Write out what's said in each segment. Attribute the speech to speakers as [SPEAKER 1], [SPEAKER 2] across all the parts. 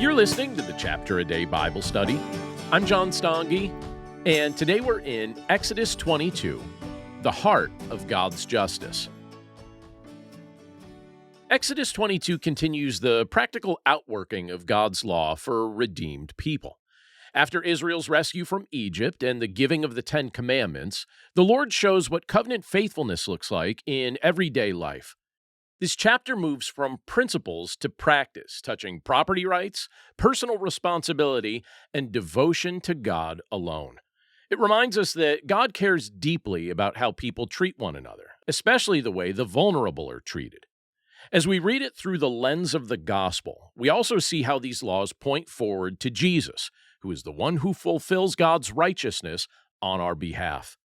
[SPEAKER 1] You're listening to the Chapter a Day Bible Study. I'm John Stange, and today we're in Exodus 22, the heart of God's justice. Exodus 22 continues the practical outworking of God's law for redeemed people. After Israel's rescue from Egypt and the giving of the Ten Commandments, the Lord shows what covenant faithfulness looks like in everyday life. This chapter moves from principles to practice, touching property rights, personal responsibility, and devotion to God alone. It reminds us that God cares deeply about how people treat one another, especially the way the vulnerable are treated. As we read it through the lens of the gospel, we also see how these laws point forward to Jesus, who is the one who fulfills God's righteousness on our behalf.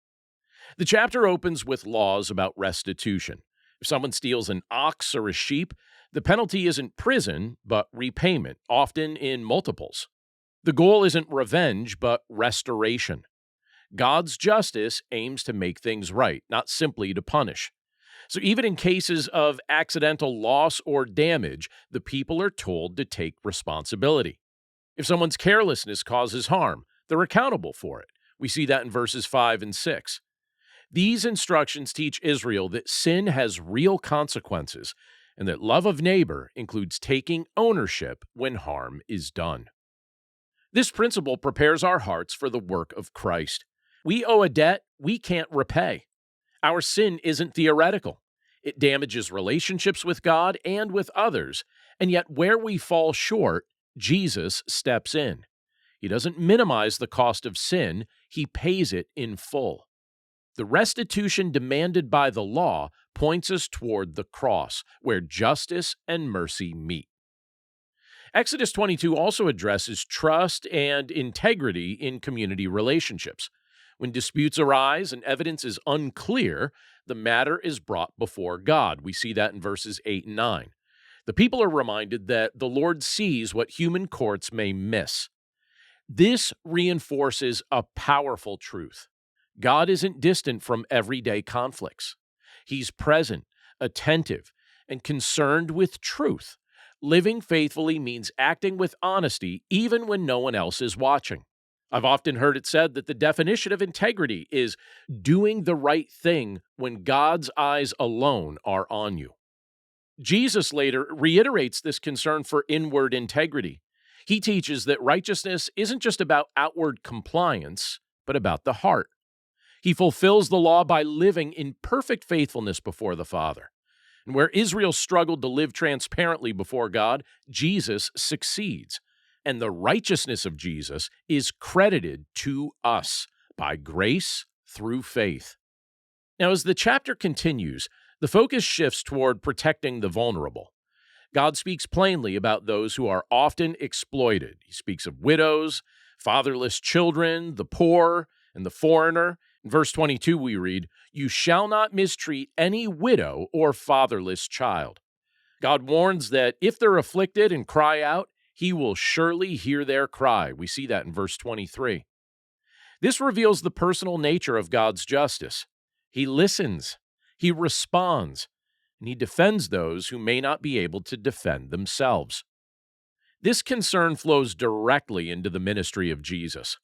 [SPEAKER 1] The chapter opens with laws about restitution. If someone steals an ox or a sheep, the penalty isn't prison, but repayment, often in multiples. The goal isn't revenge, but restoration. God's justice aims to make things right, not simply to punish. So even in cases of accidental loss or damage, the people are told to take responsibility. If someone's carelessness causes harm, they're accountable for it. We see that in verses 5 and 6. These instructions teach Israel that sin has real consequences and that love of neighbor includes taking ownership when harm is done. This principle prepares our hearts for the work of Christ. We owe a debt we can't repay. Our sin isn't theoretical. It damages relationships with God and with others, and yet where we fall short, Jesus steps in. He doesn't minimize the cost of sin, he pays it in full. The restitution demanded by the law points us toward the cross, where justice and mercy meet. Exodus 22 also addresses trust and integrity in community relationships. When disputes arise and evidence is unclear, the matter is brought before God. We see that in verses 8 and 9. The people are reminded that the Lord sees what human courts may miss. This reinforces a powerful truth. God isn't distant from everyday conflicts. He's present, attentive, and concerned with truth. Living faithfully means acting with honesty even when no one else is watching. I've often heard it said that the definition of integrity is doing the right thing when God's eyes alone are on you. Jesus later reiterates this concern for inward integrity. He teaches that righteousness isn't just about outward compliance, but about the heart. He fulfills the law by living in perfect faithfulness before the Father. And where Israel struggled to live transparently before God, Jesus succeeds. And the righteousness of Jesus is credited to us by grace through faith. Now, as the chapter continues, the focus shifts toward protecting the vulnerable. God speaks plainly about those who are often exploited. He speaks of widows, fatherless children, the poor, and the foreigner. In verse 22, we read, "You shall not mistreat any widow or fatherless child." God warns that if they're afflicted and cry out, he will surely hear their cry. We see that in verse 23. This reveals the personal nature of God's justice. He listens, he responds, and he defends those who may not be able to defend themselves. This concern flows directly into the ministry of Jesus.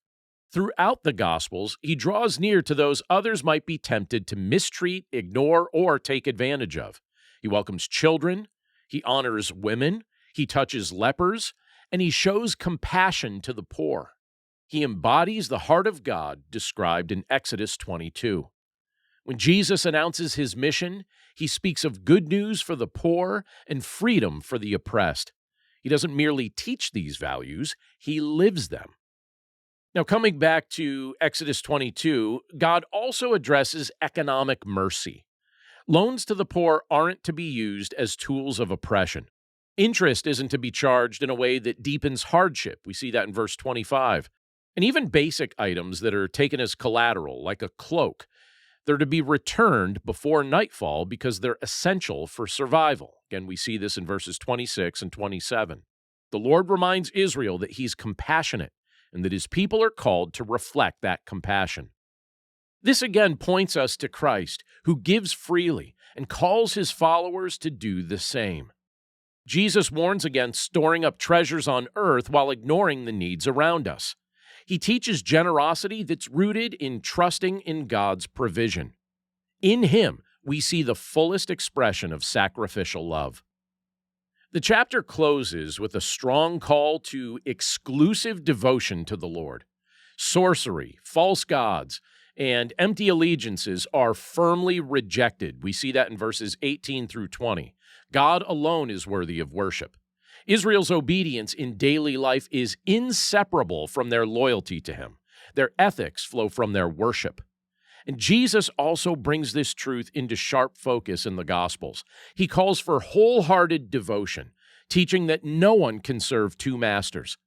[SPEAKER 1] Throughout the Gospels, he draws near to those others might be tempted to mistreat, ignore, or take advantage of. He welcomes children, he honors women, he touches lepers, and he shows compassion to the poor. He embodies the heart of God described in Exodus 22. When Jesus announces his mission, he speaks of good news for the poor and freedom for the oppressed. He doesn't merely teach these values, he lives them. Now, coming back to Exodus 22, God also addresses economic mercy. Loans to the poor aren't to be used as tools of oppression. Interest isn't to be charged in a way that deepens hardship. We see that in verse 25. And even basic items that are taken as collateral, like a cloak, they're to be returned before nightfall because they're essential for survival. Again, we see this in verses 26 and 27. The Lord reminds Israel that he's compassionate and that his people are called to reflect that compassion. This again points us to Christ, who gives freely and calls his followers to do the same. Jesus warns against storing up treasures on earth while ignoring the needs around us. He teaches generosity that's rooted in trusting in God's provision. In Him, we see the fullest expression of sacrificial love. The chapter closes with a strong call to exclusive devotion to the Lord. Sorcery, false gods, and empty allegiances are firmly rejected. We see that in verses 18 through 20. God alone is worthy of worship. Israel's obedience in daily life is inseparable from their loyalty to Him. Their ethics flow from their worship. And Jesus also brings this truth into sharp focus in the Gospels. He calls for wholehearted devotion, teaching that no one can serve two masters.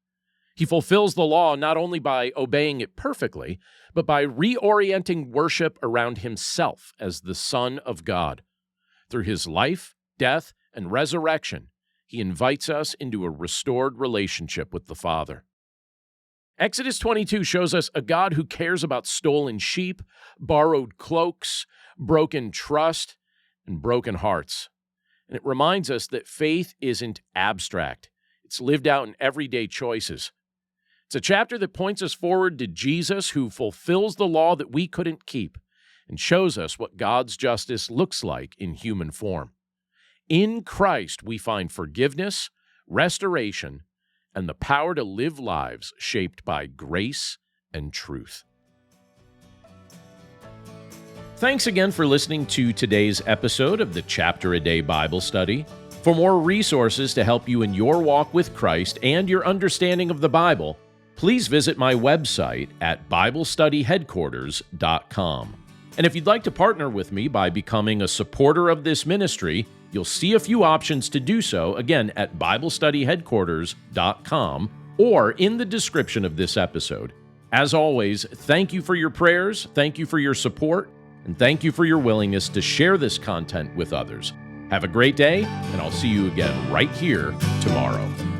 [SPEAKER 1] He fulfills the law not only by obeying it perfectly, but by reorienting worship around Himself as the Son of God. Through His life, death, and resurrection, He invites us into a restored relationship with the Father. Exodus 22 shows us a God who cares about stolen sheep, borrowed cloaks, broken trust, and broken hearts. And it reminds us that faith isn't abstract. It's lived out in everyday choices. It's a chapter that points us forward to Jesus, who fulfills the law that we couldn't keep and shows us what God's justice looks like in human form. In Christ, we find forgiveness, restoration, and the power to live lives shaped by grace and truth. Thanks again for listening to today's episode of the Chapter a Day Bible Study. For more resources to help you in your walk with Christ and your understanding of the Bible, please visit my website at BibleStudyHeadquarters.com. And if you'd like to partner with me by becoming a supporter of this ministry, you'll see a few options to do so, again, at BibleStudyHeadquarters.com or in the description of this episode. As always, thank you for your prayers, thank you for your support, and thank you for your willingness to share this content with others. Have a great day, and I'll see you again right here tomorrow.